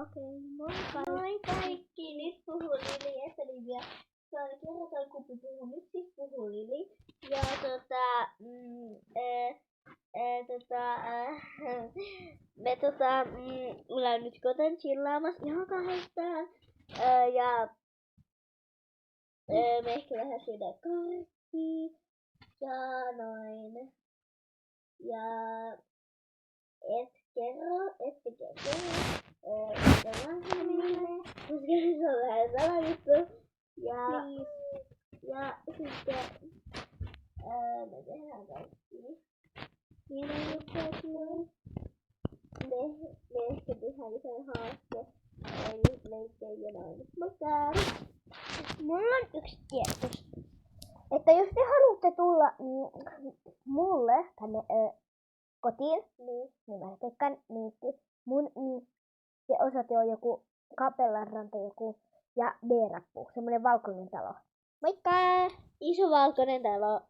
Okei, moi kaikki. Moi kaikki, nyt puhuu Lili Eselivia. Kerrotaan kumpi puhuu, nyt siis puhuu Lili. Ja me ollaan nyt kotona chillaamassa ihan kahdestaan. Me ehkä vähän syödään karkkia ja noin. Ja ette kerro vanhemmille, koska se on vähän salattu. Ja sitten me tehdään kaikki pieniä juttuja. Me ehkä tehdään yhden haaste. Eli leikkejä ja noin. Moikka! Mulla on yksi tiedotus. Että jos te haluatte tulla mulle tänne kotiin, niin mä Pekkan niitti. Mun se osoite on joku Kapellanranta joku ja B-rappu, semmonen valkoinen talo. Moikka! Iso valkoinen talo.